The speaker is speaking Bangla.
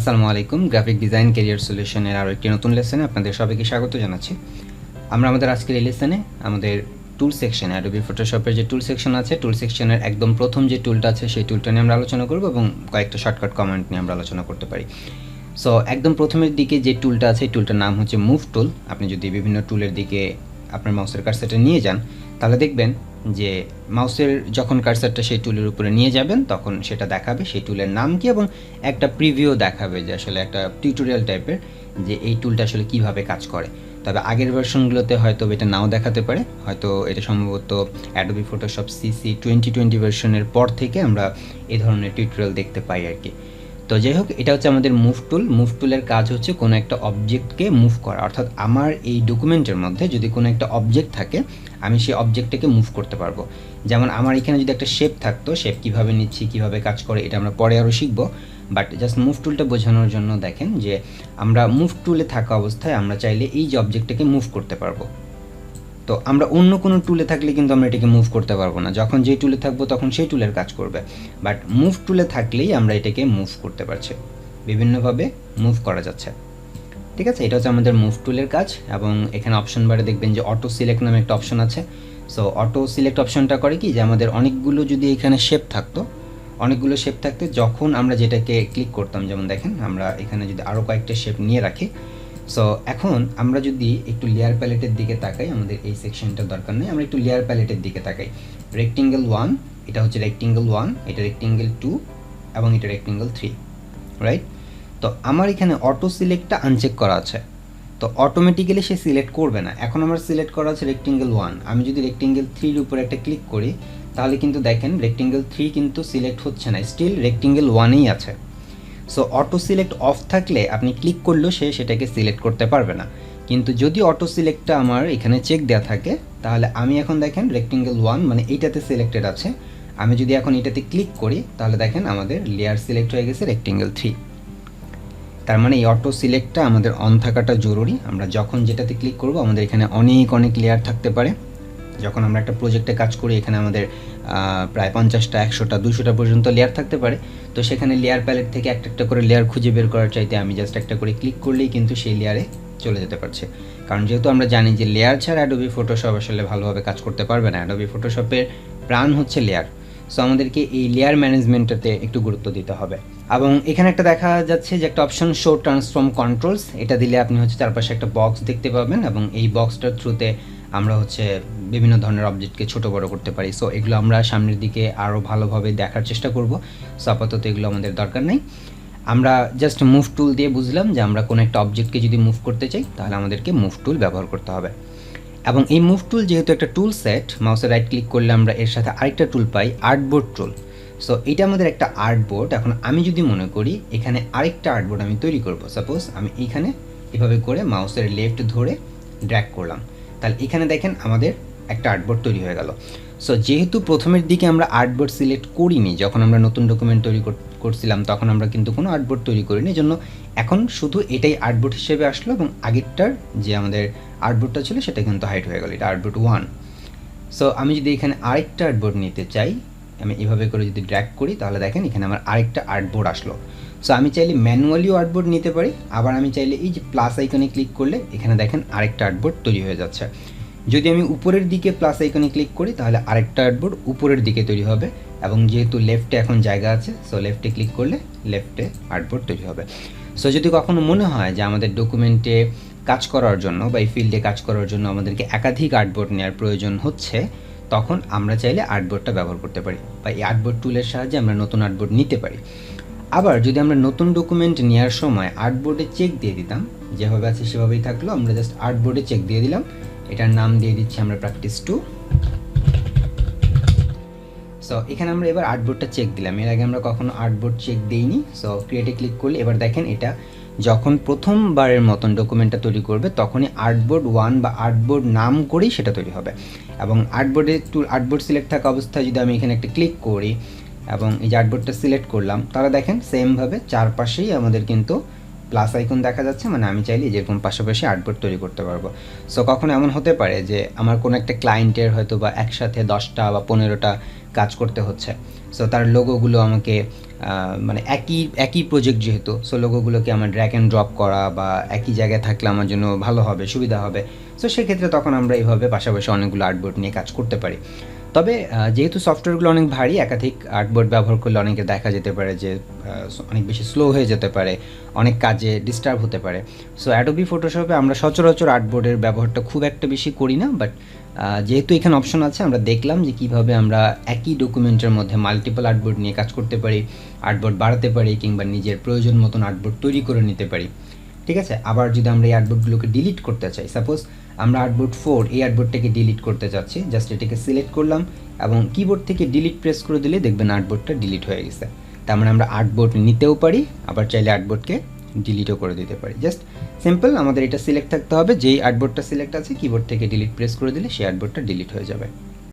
আসসালামু আলাইকুম। গ্রাফিক ডিজাইন ক্যারিয়ার সলিউশনের আরও একটি নতুন লেসনে আপনাদের সবাইকে স্বাগত জানাচ্ছি। আমরা আমাদের আজকের এই লেসনে আমাদের টুল সেকশনে অ্যাডোবি ফটোশপের যে টুল সেকশন আছে, টুল সেকশনের একদম প্রথম যে টুলটা আছে সেই টুলটা নিয়ে আমরা আলোচনা করব এবং কয়েকটা শর্টকাট কমান্ড নিয়ে আমরা আলোচনা করতে পারি। সো একদম প্রথমের দিকে যে টুলটা আছে এই টুলটার নাম হচ্ছে মুভ টুল। আপনি যদি বিভিন্ন টুলের দিকে আপনার মাউসের কার্সারটা নিয়ে যান তাহলে দেখবেন যে মাউসের যখন কার্সারটা সেই টুলের উপরে নিয়ে যাবেন তখন সেটা দেখাবে সেই টুলের নাম কি এবং একটা প্রিভিউ দেখাবে যে আসলে একটা টিউটোরিয়াল টাইপের যে এই টুলটা আসলে কিভাবে কাজ করে। তবে আগের ভার্সনগুলোতে হয়তো এটা নাও দেখাতে পারে, হয়তো এটা সম্ভবত অ্যাডোবি ফটোশপ সিসি 2020 ভার্সনের পর থেকে আমরা এই ধরনের টিউটোরিয়াল দেখতে পাই আর কি। তো যাই হোক, এটা হচ্ছে আমাদের মুভ টুল। মুভ টুলের কাজ হচ্ছে কোনো একটা অবজেক্টকে মুভ করা, অর্থাৎ আমার এই ডকুমেন্টের মধ্যে যদি কোনো একটা অবজেক্ট থাকে আমি সেই অবজেক্টটাকে মুভ করতে পারবো। যেমন আমার এখানে যদি একটা শেপ থাকতো, শেপ কীভাবে নিচ্ছি কীভাবে কাজ করে এটা আমরা পরে আরও শিখবো, বাট জাস্ট মুভ টুলটা বোঝানোর জন্য দেখেন যে আমরা মুভ টুলে থাকা অবস্থায় আমরা চাইলে এই যে অবজেক্টটাকে মুভ করতে পারবো। তো আমরা অন্য কোনো টুলে থাকলে কিন্তু আমরা এটাকে মুভ করতে পারবো না, যখন যেই টুলে থাকবো তখন সেই টুলের কাজ করবে। বাট মুভ টুলে থাকলেই আমরা এটাকে মুভ করতে পারছি, বিভিন্নভাবে মুভ করা যাচ্ছে। ঠিক আছে, এটা হচ্ছে আমাদের মুভ টুলের কাজ। এবং এখানে অপশন বারে দেখবেন যে অটো সিলেক্ট নামে একটা অপশন আছে। সো অটো সিলেক্ট অপশনটা করে কি, যে আমাদের অনেকগুলো যদি এখানে শেপ থাকতো, অনেকগুলো শেপ থাকতে যখন আমরা যেটাকে ক্লিক করতাম, যেমন দেখেন আমরা এখানে যদি আরও কয়েকটা শেপ নিয়ে রাখি। সো এখন আমরা যদি একটু লেয়ার প্যালেটের দিকে তাকাই, আমাদের এই সেকশনটার দরকার নেই, আমরা একটু লেয়ার প্যালেটের দিকে তাকাই। রেক্টেঙ্গেল 1, এটা হচ্ছে রেক্টেঙ্গেল 1, এটা রেক্টেঙ্গেল 2 এবং এটা রেক্টেঙ্গেল 3, রাইট? তো আমার এখানে অটো সিলেক্টটা আনচেক করা আছে, তো অটোমেটিক্যালি সে সিলেক্ট করবে না। এখন আমার সিলেক্ট করা আছে রেক্টেঙ্গেল 1, আমি যদি রেক্টেঙ্গেল 3 এর উপরে একটা ক্লিক করি তাহলে কিন্তু দেখেন রেক্টেঙ্গেল 3 কিন্তু সিলেক্ট হচ্ছে না, স্টিল রেক্টেঙ্গেল 1এই আছে। সো অটো সিলেক্ট অফ থাকলে আপনি ক্লিক করলেও সে সেটাকে সিলেক্ট করতে পারবে না। কিন্তু যদি অটো সিলেক্টটা আমার এখানে চেক দেওয়া থাকে তাহলে আমি এখন দেখেন রেক্টেঙ্গেল 1 মানে এইটাতে সিলেক্টেড আছে, আমি যদি এখন এটাতে ক্লিক করি তাহলে দেখেন আমাদের লেয়ার সিলেক্ট হয়ে গেছে রেক্টেঙ্গেল 3। তার মানে এই অটো সিলেক্টটা আমাদের অন থাকাটা জরুরি। আমরা যখন যেটাতে ক্লিক করব আমাদের এখানে অনেক লেয়ার থাকতে পারে। যখন আমরা একটা প্রজেক্টে কাজ করি এখানে আমাদের প্রায় 50টা 100টা 200টা পর্যন্ত লেয়ার থাকতে পারে। তো সেখানে লেয়ার প্যালেট থেকে একটা করে লেয়ার খুঁজে বের করার চাইতে আমি জাস্ট একটা করে ক্লিক করলেই কিন্তু সেই লেয়ারে চলে যেতে পারছে। কারণ যেহেতু আমরা জানি যে লেয়ার ছাড়া অ্যাডোবি ফটোশপ আসলে ভালোভাবে কাজ করতে পারবে না। অ্যাডোবি ফটোশপের প্রাণ হচ্ছে লেয়ার। সো আমাদেরকে এই লেয়ার ম্যানেজমেন্টটাতে একটু গুরুত্ব দিতে হবে। এবং এখানে একটা দেখা যাচ্ছে যে একটা অপশন শো ট্রান্সফর্ম কন্ট্রোলস, এটা দিলে আপনি হচ্ছে চারপাশে একটা বক্স দেখতে পাবেন এবং এই বক্সটার থ্রুতে আমরা হচ্ছে বিভিন্ন ধরনের অবজেক্টকে ছোট বড় করতে পারি। সো এগুলো আমরা সামনের দিকে আরও ভালোভাবে দেখার চেষ্টা করব। সো আপাতত এগুলো আমাদের দরকার নেই। আমরা জাস্ট মুভ টুল দিয়ে বুঝলাম যে আমরা কোনো একটা অবজেক্টকে যদি মুভ করতে চাই তাহলে আমাদেরকে মুভ টুল ব্যবহার করতে হবে। এবং এই মুভ টুল যেহেতু একটা টুল সেট, মাউসে রাইট ক্লিক করলে আমরা এর সাথে আরেকটা টুল পাই, আর্টবোর্ড টুল। সো এটা আমাদের একটা আর্টবোর্ড। এখন আমি যদি মনে করি এখানে আরেকটা আর্টবোর্ড আমি তৈরি করব, সাপোজ আমি এইখানে এভাবে করে মাউসের লেফট ধরে ড্র্যাগ করলাম, তাহলে এখানে দেখেন আমাদের একটা আর্টবোর্ড তৈরি হয়ে গেল। সো যেহেতু প্রথমের দিকে আমরা আর্টবোর্ড সিলেক্ট করিনি, যখন আমরা নতুন ডকুমেন্ট তৈরি করছিলাম তখন আমরা কিন্তু কোনো আর্টবোর্ড তৈরি করিনি, এই জন্য এখন শুধু এটাই আর্টবোর্ড হিসেবে আসলো এবং আগেরটার যে আমাদের আর্টবোর্ডটা ছিল সেটা কিন্তু হাইড হয়ে গেল, এটা আর্টবোর্ড 1। সো আমি যদি এখানে আরেকটা আর্টবোর্ড নিতে চাই, আমি এভাবে করে যদি ড্র্যাগ করি তাহলে দেখেন এখানে আমার আরেকটা আর্টবোর্ড আসলো। সো আমি চাইলে ম্যানুয়ালিও আর্টবোর্ড নিতে পারি, আবার আমি চাইলে এই যে প্লাস আইকনে ক্লিক করলে এখানে দেখেন আরেকটা আর্টবোর্ড তৈরি হয়ে যাচ্ছে। যদি আমি উপরের দিকে প্লাস আইকনে ক্লিক করি তাহলে আরেকটা আর্টবোর্ড উপরের দিকে তৈরি হবে এবং যেহেতু লেফটে এখন জায়গা আছে সো লেফটে ক্লিক করলে লেফটে আর্টবোর্ড তৈরি হবে। সো যদি কখনো মনে হয় যে আমাদের ডকুমেন্টে কাজ করার জন্য বা এই ফিল্ডে কাজ করার জন্য আমাদেরকে একাধিক আর্টবোর্ড নেওয়ার প্রয়োজন হচ্ছে, তখন আমরা চাইলে আর্টবোর্ডটা ব্যবহার করতে পারি বা এই আর্টবোর্ড টুলের সাহায্যে আমরা নতুন আর্টবোর্ড নিতে পারি। আবার যদি আমরা নতুন ডকুমেন্ট নেওয়ার সময় আর্টবোর্ডে চেক দিয়ে দিতাম, যেভাবে আছে সেভাবেই থাকলো, আমরা জাস্ট আর্টবোর্ডে চেক দিয়ে দিলাম, এটার নাম দিয়ে দিচ্ছি আমরা প্র্যাকটিস 2। সো এখানে আমরা এবার আর্টবোর্ডটা চেক দিলাম, এর আগে আমরা কখনো আর্টবোর্ড চেক দিইনি। সো ক্রিয়েটে ক্লিক করলে এবার দেখেন এটা যখন প্রথমবারের মতন ডকুমেন্টটা তৈরি করবে তখনই আর্টবোর্ড 1 বা আর্টবোর্ড নাম করেই সেটা তৈরি হবে। এবং আর্টবোর্ড সিলেক্ট থাকা অবস্থায় যদি আমি এখানে একটা ক্লিক করি এবং এই যে আর্টবোর্ডটা সিলেক্ট করলাম তাহলে দেখেন সেমভাবে চারপাশেই আমাদের কিন্তু প্লাস আইকন দেখা যাচ্ছে, মানে আমি চাইলে যেরকম পাশাপাশি আর্টবোর্ড তৈরি করতে পারবো। সো কখনো এমন হতে পারে যে আমার কোনো একটা ক্লায়েন্টের হয়তো বা একসাথে 10টা বা 15টা কাজ করতে হচ্ছে, সো তার লোগোগুলো আমাকে মানে একই প্রজেক্ট যেহেতু, সো লোগোগুলোকে আমার ড্র্যাগ অ্যান্ড ড্রপ করা বা একই জায়গায় থাকলে আমার জন্য ভালো হবে, সুবিধা হবে। সো সেক্ষেত্রে তখন আমরা এইভাবে পাশাপাশি অনেকগুলো আর্টবোর্ড নিয়ে কাজ করতে পারি। তবে যেহেতু সফটওয়্যারগুলো অনেক ভারী, একাধিক আর্টবোর্ড ব্যবহার করলে অনেকে দেখা যেতে পারে যে অনেক বেশি স্লো হয়ে যেতে পারে, অনেক কাজে ডিস্টার্ব হতে পারে। সো অ্যাডোবি ফটোশপে আমরা সচরাচর আর্টবোর্ডের ব্যবহারটা খুব একটা বেশি করি না, বাট যেহেতু এখানে অপশন আছে, আমরা দেখলাম যে কীভাবে আমরা একই ডকুমেন্টের মধ্যে মাল্টিপল আর্টবোর্ড নিয়ে কাজ করতে পারি, আর্টবোর্ড বাড়াতে পারি, কিংবা নিজের প্রয়োজন মতন আর্টবোর্ড তৈরি করে নিতে পারি। ঠিক আছে, আবার যদি আমরা এই আর্টবোর্ডগুলোকে ডিলিট করতে চাই, সাপোজ আমরা আর্টবোর্ড 4 এই আর্টবোর্ডটাকে ডিলিট করতে চাচ্ছি, জাস্ট এটাকে সিলেক্ট করলাম এবং কিবোর্ড থেকে ডিলিট প্রেস করে দিলে দেখবেন আর্টবোর্ডটা ডিলিট হয়ে গেছে। তার মানে আমরা আর্টবোর্ড নিতেও পারি, আবার চাইলে আর্টবোর্ডকে ডিলিটও করে দিতে পারি। জাস্ট সিম্পল আমাদের এটা সিলেক্ট থাকতে হবে, যেই আর্টবোর্ডটা সিলেক্ট আছে কিবোর্ড থেকে ডিলিট প্রেস করে দিলে সেই আর্টবোর্ডটা ডিলিট হয়ে যাবে।